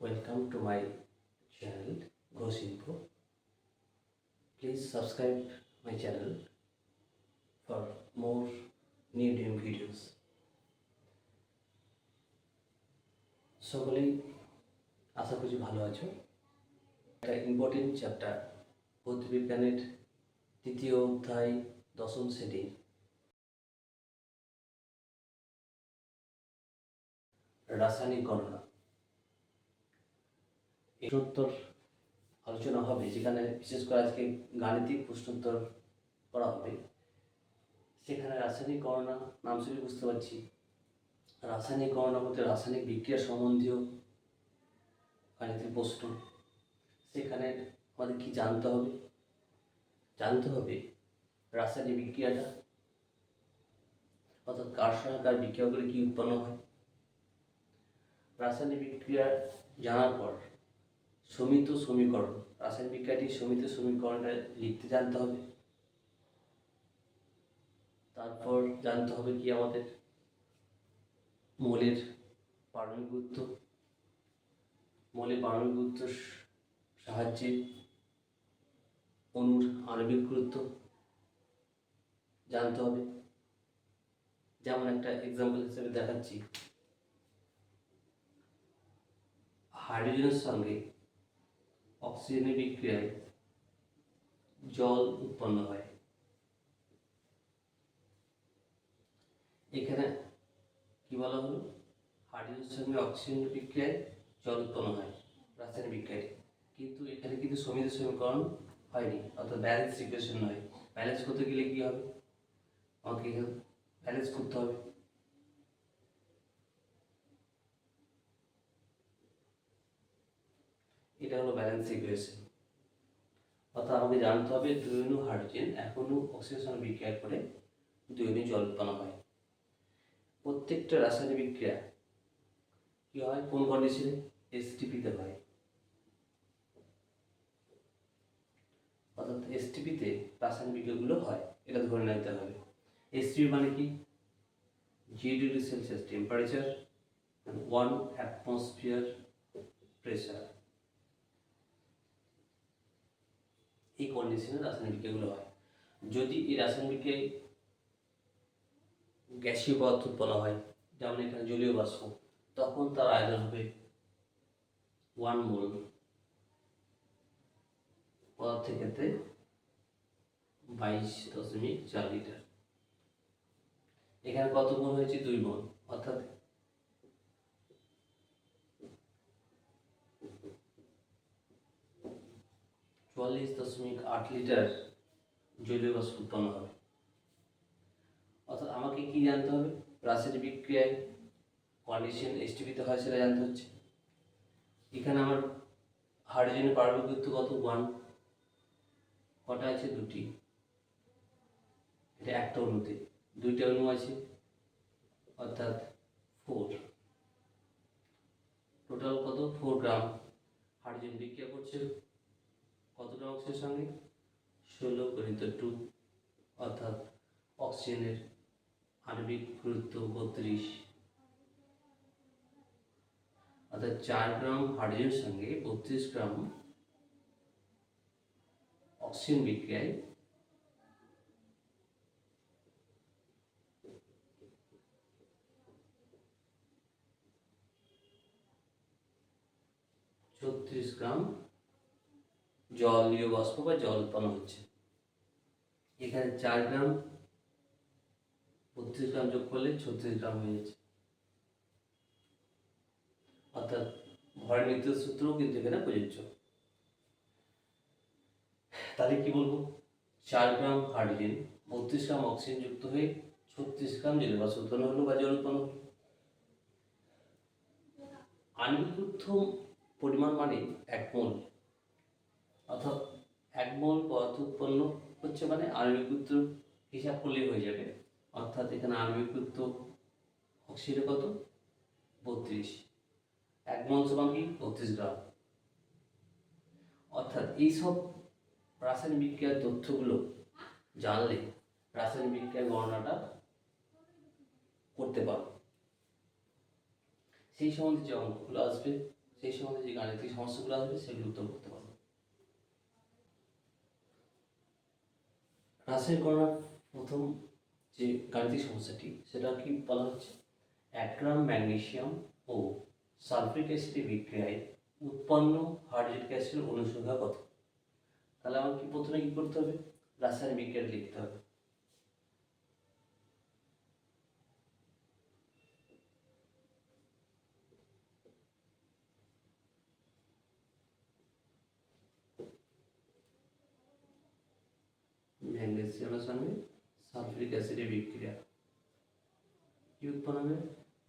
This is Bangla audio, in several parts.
Welcome to my channel GoSinfo. Please subscribe my channel for more new videos. সকলেই আশা করছি ভালো আছো। একটা ইম্পর্টেন্ট চ্যাপ্টার ভৌতবিজ্ঞানের তৃতীয় অধ্যায় দশম শ্রেণীর রাসায়নিক গণনা প্রশ্নোত্তর আলোচনা হবে, যেখানে বিশেষ করে আজকে গাণিতিক প্রশ্নোত্তর করা হবে। সেখানে রাসায়নিক গণনা নাম শুনে বুঝতে পারছি, রাসায়নিক গণনা বলতে রাসায়নিক বিক্রিয়া সম্বন্ধীয় গাণিতিক প্রশ্ন। সেখানে আমাদের কি জানতে হবে রাসায়নিক বিক্রিয়াটা, অর্থাৎ কার সঙ্গে কার বিক্রিয়া করে কি উৎপন্ন হয়। রাসায়নিক বিক্রিয়া জানার পর সমিত সমীকরণ, রাসায়নিক বিক্রিয়াটি সমিত সমীকরণটা লিখতে জানতে হবে। তারপর জানতে হবে কি আমাদের মৌলের পারমাণবিক গুরুত্ব, মৌলের পারমাণবিক গুরুত্বের সাহায্যে অণুর আণবিক গুরুত্ব জানতে হবে। যেমন একটা এক্সাম্পল হিসেবে দেখাচ্ছি, হাইড্রোজেনের সঙ্গে অক্সিজেনের বিক্রিয়ায় জল উৎপন্ন হয়। এখানে কি বলা হলো, হাইড্রোজেনের সঙ্গে অক্সিজেনের বিক্রিয়ায় জল উৎপন্ন হয় রাসায়নিক বিক্রিয়ায়, কিন্তু এখানে কিন্তু সমিত সমীকরণ হয়নি, অর্থাৎ ব্যালেন্স ইকুয়েশন নয়। ব্যালেন্স করতে গেলে কি হবে, আমাকে এখানে ব্যালেন্স করতে হবে। এটা হলো ব্যালেন্স ইকুয়েশন, অর্থাৎ আমাকে জানতে হবে 2 অণু হাইড্রোজেন 1 অণু অক্সিজেনের সঙ্গে বিক্রিয়া করে 2 অণু জল উৎপন্ন হয়। প্রত্যেকটা রাসায়নিক বিক্রিয়া কি হয়, কোন কন্ডিশনে, এসটিপিতে হয়। অর্থাৎ এসটিপিতে রাসায়নিক বিক্রিয়াগুলো হয়, এটা ধরে নিতে হবে। এসটিপি মানে কি, 0 degree Celsius temperature, 1 atmosphere pressure. এই কন্ডিশনে রাসায়নিক বিক্রিয়াগুলো হয়। যদি এই রাসায়নিক বিক্রিয়ায় গ্যাসীয় পদার্থ উৎপন্ন হয়, যেমন এখানে জলীয় বাষ্প, তখন তার আয়তন হবে 1 মোল, পদার্থের ক্ষেত্রে 22.4 লিটার। এখানে কত মোল হয়েছে, 2 মোল, অর্থাৎ 44.8 লিটার জলীয় বাষ্প উৎপন্ন হবে। অর্থাৎ আমাকে কি জানতে হবে, রাসায়নিক বিক্রিয়ায় কন্ডিশন এসটিপিতে হয় সেটা জানতে হচ্ছে। এখানে আমার হাইড্রোজেনের পারমাণবিক গুরুত্ব কত, 1, কটা আছে, 2টি। এটা একটা অণুতে 2টা অণু আছে, অর্থাৎ 4, টোটাল কত, 4 গ্রাম হাইড্রোজেন বিক্রিয়া করছে কত গ্রাম অক্সিজেনের সঙ্গে, 16 × 2, অর্থাৎ অক্সিজেনের আণবিক গুরুত্ব 32, অর্থাৎ 4 গ্রাম হাইড্রোজেনের সঙ্গে 32 গ্রাম অক্সিজেন বিক্রিয়ায় 36 গ্রাম জলীয় বাষ্প বা জল উৎপন্ন হচ্ছে। এখানে 4 গ্রাম 32 গ্রাম যোগ করলে 36 গ্রাম হয়ে যাচ্ছে, অর্থাৎ ভরের নির্দেশ সূত্রও কিন্তু এখানে প্রযোজ্য। তাহলে কি বলবো, 4 গ্রাম হাইড্রোজেন 32 গ্রাম অক্সিজেন যুক্ত হয়ে 36 গ্রাম জলীয় বাষ্প উৎপন্ন হলো বা জল উৎপন্ন হলো। আণবিক গুরুত্ব পরিমাণ মানে 1 মোল, অর্থাৎ 1 মোল পদার্থ উৎপন্ন হচ্ছে মানে আণবিক গুরুত্ব হিসাব করলেই হয়ে যাবে। অর্থাৎ এখানে আণবিক গুরুত্ব অক্সিজেনের কত, 32, 1 মোল সমান কি, 32 গ্রাম। অর্থাৎ এইসব রাসায়নিক বিক্রিয়ার তথ্যগুলো জানলে রাসায়নিক বিক্রিয়ার গণনাটা করতে পারো। সেই সম্বন্ধে যে অঙ্কগুলো আসবে সেই সময় যে গাণিতিক সমস্যাগুলো আসবে সেগুলো উত্তর করতে পারবে। রাসায়নিক গণনার প্রথম যে গাণিতিক সমস্যাটি সেটা কি বলা হচ্ছে, 1 গ্রাম ম্যাগনেসিয়াম ও সালফিক অ্যাসিডের বিক্রিয়ায় উৎপন্ন হাইড্রোজেন গ্যাসের অনুসংখ্যা কত? তাহলে আমার কি প্রথমে কি করতে হবে, রাসায়নিক বিক্রিয়া লিখতে হবে। ম্যাগনেসিয়ামের সঙ্গে সালফিক অ্যাসিডের বিক্রিয়া কি উৎপন্ন হবে,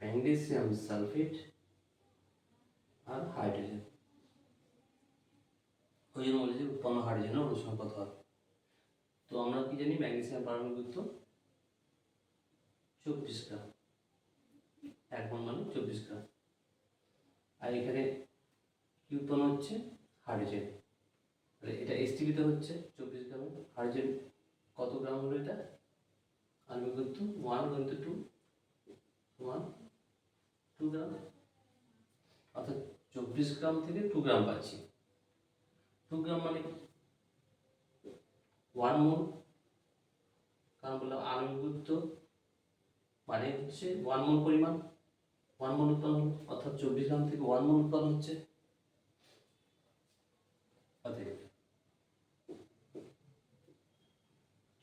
ম্যাগনেসিয়াম সালফেট আর হাইড্রোজেন। ওই জন্য বলেছি উৎপন্ন হাইড্রোজেনের অনুসরণ কত হবে। তো আমরা কি জানি, ম্যাগনেসিয়াম পারমাণবিক গুরুত্ব 24 গ্রাম, 1 মোল মানে 24 গ্রাম। আর এখানে কি উৎপন্ন হচ্ছে, হাইড্রোজেন। তাহলে এটা এসটিপিতে হচ্ছে 24 গ্রাম। হাইড্রোজেন কত গ্রাম হলো, এটা আণবিক গুরুত্ব 1 × 2 সমান 2 গ্রাম, অর্থাৎ 24 গ্রাম থেকে 2 গ্রাম পাচ্ছি। 2 গ্রাম মানে 1 মোল, কারণ বললাম আণবিক গুরুত্ব মানে হচ্ছে 1 মোল পরিমাণ, 1 মোল উৎপন্ন হলো, অর্থাৎ 24 গ্রাম থেকে 1 মোল উৎপন্ন হচ্ছে। অতএব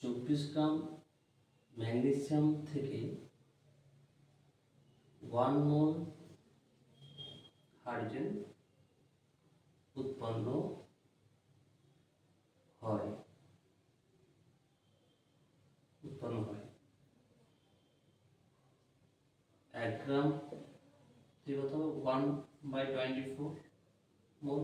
24 গ্রাম ম্যাগনেসিয়াম থেকে 1 মোল হাইড্রোজেন উৎপন্ন হয়। 1 গ্রাম থেকে কত হবে, 1/24 মোল।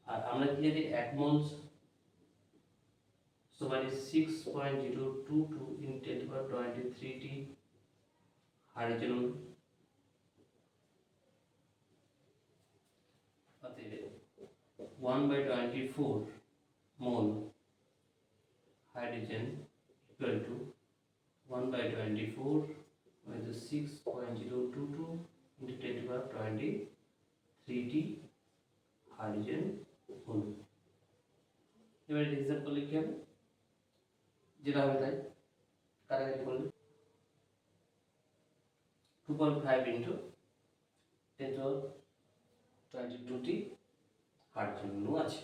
আর আমরা কি জানি, 1 মোল সমান 6.022 × 10⁻23 হাইড্রোজেন। অতএব 1/24 মোল হাইড্রোজেন ইকুয়াল টু 1/24 × 6.022 × 10⁻23 হাইড্রোজেন অণু। এবার হিসাব করলে কি হবে, যেটা হবে তাই কাটাকাটি করলে 2.5 × 10⁻22 হাইড্রোজেন অণু আছে।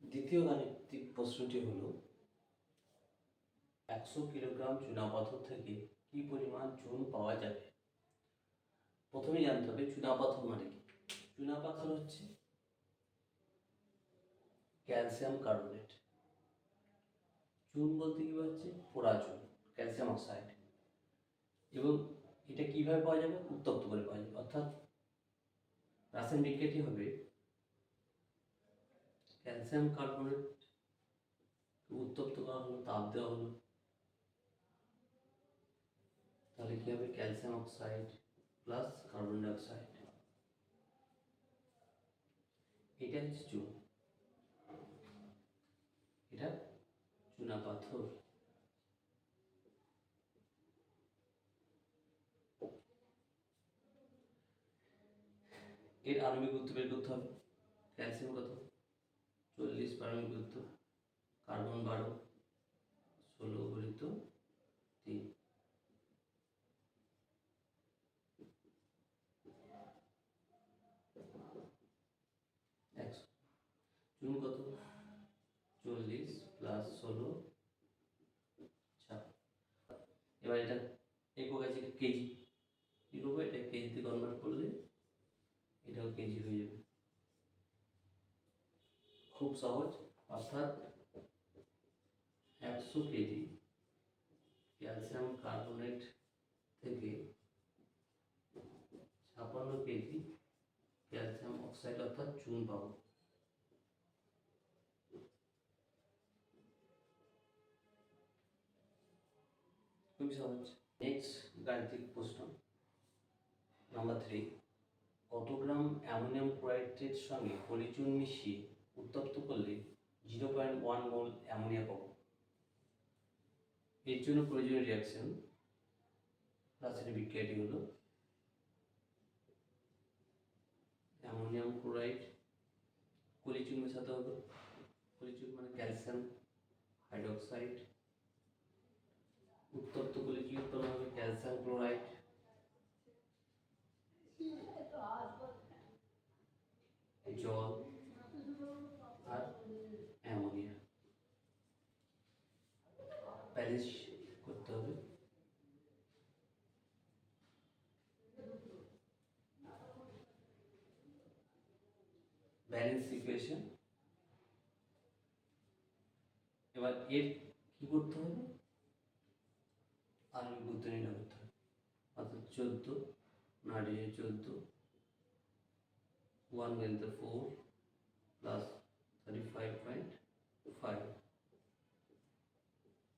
দ্বিতীয় গাণিতিক প্রশ্নটি হলো, 100 কিলোগ্রাম চুনাপাথর থেকে কি পরিমাণ চুন পাওয়া যাবে? প্রথমে জানতে হবে চুনাপাথর মানে কি। চুনাপাথর হচ্ছে ক্যালসিয়াম কার্বনেট। চুন বলতে কি হচ্ছে, পোড়া চুন, ক্যালসিয়াম অক্সাইড। এবং এটা কিভাবে পাওয়া যাবে, উত্তপ্ত করে পাওয়া যাবে। অর্থাৎ রাসায়নিক বিক্রিয়াটি হবে ক্যালসিয়াম কার্বনেট উত্তপ্ত করা হলো, তাপ দেওয়া হলো, তাহলে কি হবে, calcium oxide plus carbon die oxide. এটা হচ্ছে চুন, এটা চুনাপাথর। এর আণবিক গুরুত্ব বের করতে হবে। ক্যালসিয়াম কত, 40 পারমাণবিক গুরুত্ব, কার্বন 12, 16 × 3। চুন কত, 40 + 16 6। এবার এটা একক আছে কেজি, কি করবো, এটা কেজিতে কনভার্ট করলে এটাও কেজি হয়ে যাবে, খুব সহজ। অর্থাৎ 100 কেজি ক্যালসিয়াম কার্বনেট থেকে 56 কেজি ক্যালসিয়াম অক্সাইড অর্থাৎ চুন পাবো। খুবই সহজ। নেক্সট গাণিতিক প্রশ্ন নাম্বার 3, কত গ্রাম অ্যামোনিয়াম ক্লোরাইডের সঙ্গে পলিচুন মিশিয়ে উত্তপ্ত করলে 0.1 মোল অ্যামোনিয়া পাবো? এর জন্য প্রয়োজনীয় রিয়াকশন রাসায়নিক বিক্রিয়াটি হলো অ্যামোনিয়াম ক্লোরাইড, কলিচুন মেশাতে হবে, কলিচুন মানে ক্যালসিয়াম হাইড্রোক্সাইড, উত্তপ্ত কলিচুন উৎপন্ন হবে ক্যালসিয়াম ক্লোরাইড, জল আর অ্যামোনিয়া। ব্যালেন্স করতে হবে। Balance equation. এবার এর কি করতে হবে, আণবিক বুদ্ধি নির্ণয় করতে হবে। অর্থাৎ 14 নাইট্রোজেন 14 1 গেলে 4 প্লাস 35.5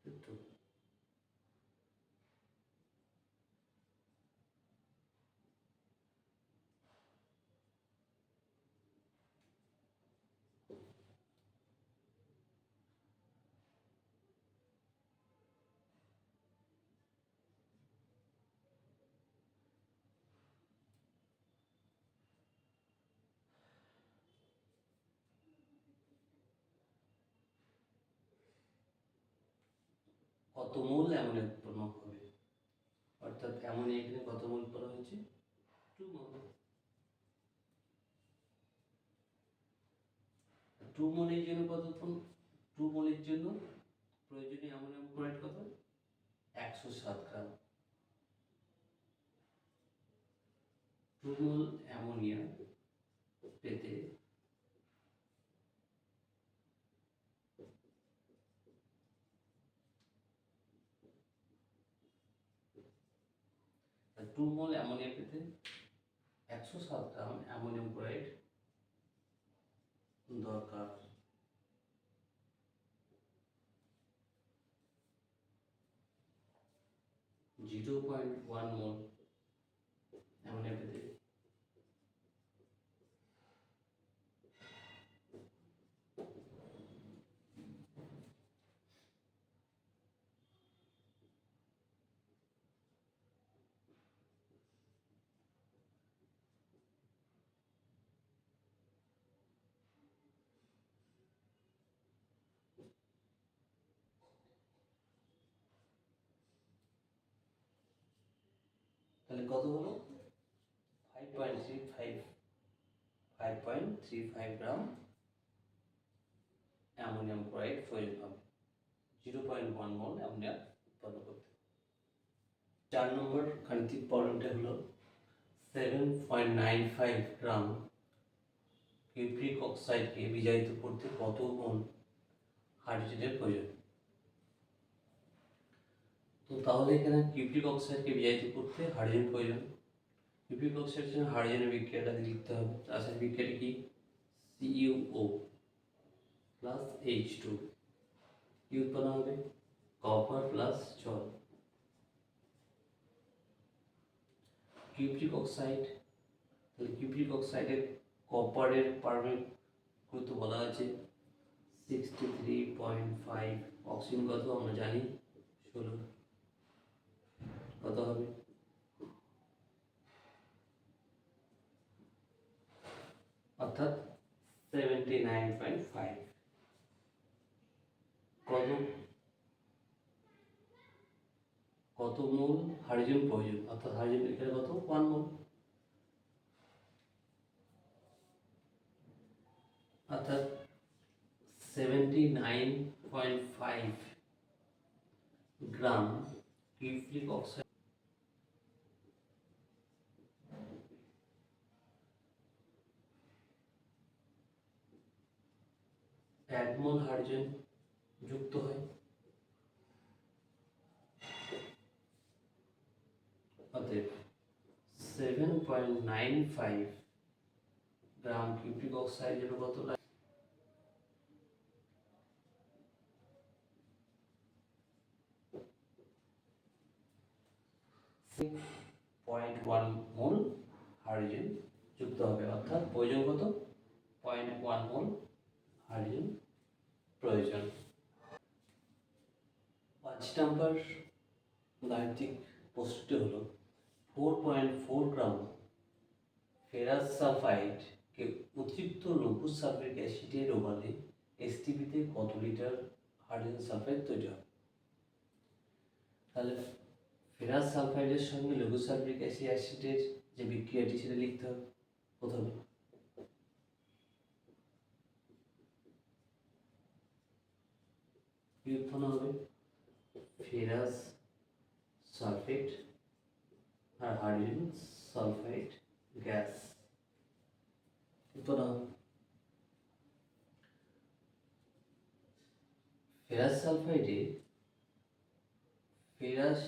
2। কত মোল অ্যামোনিয়া উৎপন্ন হবে, অর্থাৎ অ্যামোনিয়া এখানে কত মোল উৎপন্ন হয়েছে, 2 মোল। 2 মোলের জন্য কত উৎপন্ন, 2 মোলের জন্য প্রয়োজনীয় অ্যামোনিয়াম ক্লোরাইড কত, 107 গ্রাম। 2 মোল অ্যামোনিয়া পেতে 2 মোল অ্যামোনিয়া পেতে 107 গ্রাম অ্যামোনিয়াম ক্লোরাইড দরকার। Zero point one mole ammonia পেতে তাহলে কত হলো, 5.35 গ্রাম অ্যামোনিয়াম ক্লোরাইড প্রয়োজন হবে 0.1 মোল অ্যামোনিয়া উৎপন্ন করতে। 4 নম্বর গাণিতিক প্রবলেমটা হলো 7.95 গ্রাম কিউপ্রিক অক্সাইডকে বিজারিত করতে কত মোল হাইড্রোজেনের প্রয়োজন। তো তাহলে এখানে কিউপ্রিক অক্সাইডকে বিজারিত করতে হাইড্রোজেন প্রয়োজন। কিউপ্রিক অক্সাইডের জন্য হাইড্রোজেনের বিক্রিয়াটা লিখতে হবে। রাসায়নিক বিক্রিয়াটি কি, CuO প্লাস H2, কি উৎপন্ন হবে, কপার প্লাস জল। কিউপ্রিক অক্সাইড, তাহলে কিউপ্রিক অক্সাইডের কপারের পারমাণবিক গুরুত্ব বলা আছে 63.5, অক্সিজেন কত আমরা জানি 16, কত হবে, অর্থাৎ 79.5। কত মোল হাইড্রোজেন প্রয়োজন, অর্থাৎ হাইড্রোজেন এখানে কত, 1 মোল, অর্থাৎ 79.5 গ্রাম কিউপ্রিক অক্সাইড। এক মোল হাইড্রোজেন যুক্ত হয়, অতএব 7.95 গ্রাম কিউপ্রিক অক্সাইড এর কত লাগে, 0.1 মোল হাইড্রোজেন যুক্ত হবে, অর্থাৎ প্রয়োজন কত, 0.1 মোল হাইড্রোজেন প্রয়োজন। 5 নম্বর গাণিতিক প্রশ্নটি হলো 4.4 গ্রাম ফেরাস সালফাইড অতিরিক্ত লঘু সালফিউরিক অ্যাসিডের ওভারে এসটিপিতে কত লিটার হাইড্রোজেন সালফাইড তৈরি হবে? তাহলে ফেরাস সালফাইডের সঙ্গে লঘু সালফিউরিক অ্যাসিডের যে বিক্রিয়াটি সেটা লিখতে হবে প্রথমে। কি উৎপন্ন হবে? ফেরাস সালফেট আর হাইড্রোজেন সালফাইড গ্যাস উৎপন্ন হবে। ফেরাস সালফাইডে ফেরাস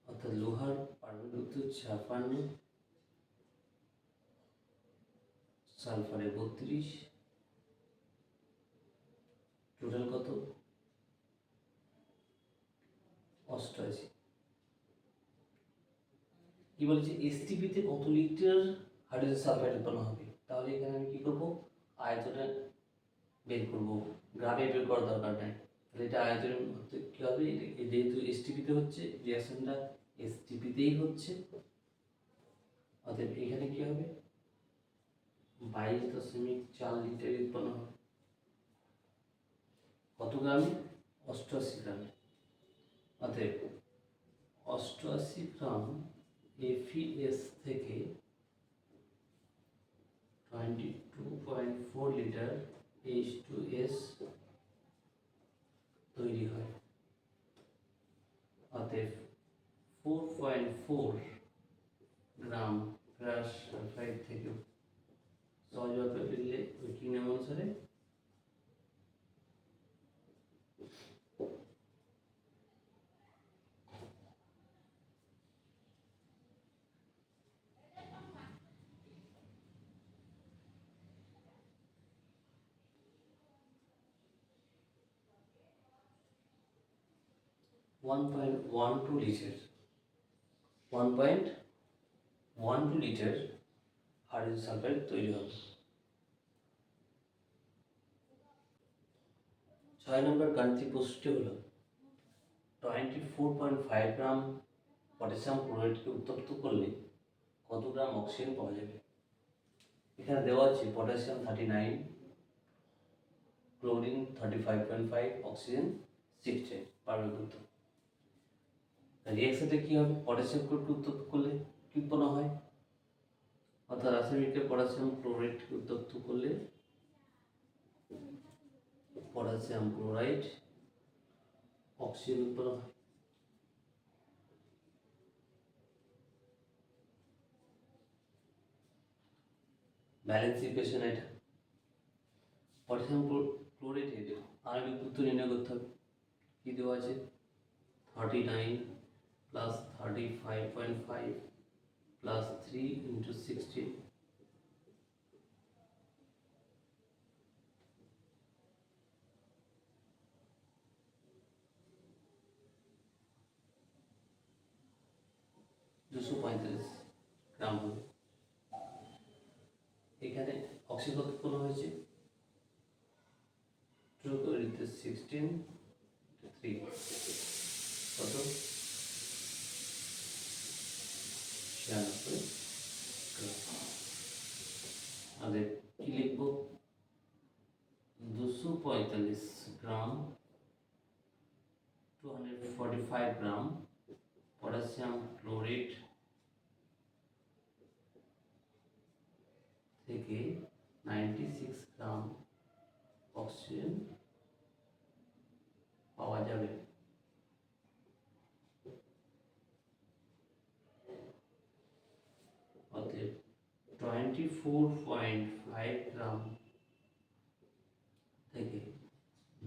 অর্থাৎ লোহার পারমাণবিক 56, সালফারে 32, টোটাল কত? 88। কি বলছে এসটিপিতে কত লিটার হাইড্রোজেন সালফাইড উৎপন্ন হবে? তাহলে এখানে আমি কি করব? আয়তনে বের করব, গ্রামে বের করার দরকার নাই। তাহলে এটা আয়তন কি হবে? যেহেতু এসটিপিতে হচ্ছে, রিঅ্যাকশনটা এসটিপিতেই হচ্ছে, অতএব এখানে কি হবে? 22.4 লিটার উৎপন্ন হবে। কত গ্রামে? 88 গ্রামে। অতএব 88 গ্রাম এফিএস থেকে 22.4 লিটার H2S তৈরি হয়। অতএব 4.4 গ্রাম ফেরাস সালফাইড থেকে সহজভাবে লিখলে ওই কি নাম অনুসারে 1.12 লিটার 1.12 লিটার হাইড্রোজেন সালফাইড তৈরি হবে। 6 নম্বর গাণিতিক প্রশ্নটি হলো 24.5 গ্রাম পটাশিয়াম ক্লোরাইডকে উত্তপ্ত করলে কত গ্রাম অক্সিজেন পাওয়া যাবে? এখানে দেওয়া আছে পটাশিয়াম 39, ক্লোরিন 35.5, অক্সিজেন 60 পারমাণবিক। রিঅ্যাকশনটা কি হবে? পটাশিয়াম ক্লোরাইডকে উত্তপ্ত করলে কি উৎপন্ন হয়? অর্থাৎ রাসায়নিকের পটাশিয়াম ক্লোরাইডকে উত্তপ্ত করলে পটাশিয়াম ক্লোরাইড অক্সিজেন উৎপন্ন হয়। ব্যালেন্স ইকুয়েশন এটা। পটাশিয়াম ক্লোরাইডের আণবিক সূত্র নির্ণয় করতে হবে। কি দেওয়া আছে? 39 প্লাস 35.5 প্লাস 3 into 16 235 গ্রাম হবে। এখানে অক্সিজেন উৎপন্ন হয়েছে 2 করে দিতে 16 3 কত? 96 গ্রাম। আমাদের কি লিখব? 245 গ্রাম 245 গ্রাম পটাশিয়াম ক্লোরাইড থেকে 96 গ্রাম অক্সিজেন পাওয়া যাবে। অতএব 24.5 গ্রাম থেকে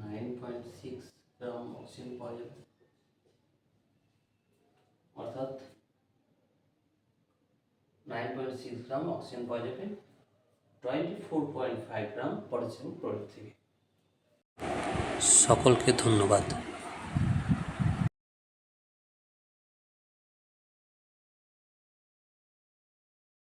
9.6 গ্রাম অক্সিজেন পাওয়া যাবে। অর্থাৎ 9.6 গ্রাম অক্সিজেন পাওয়া যাবে 24.5 গ্রাম পটাশিয়াম ক্লোরাইড থেকে। সকলকে ধন্যবাদ।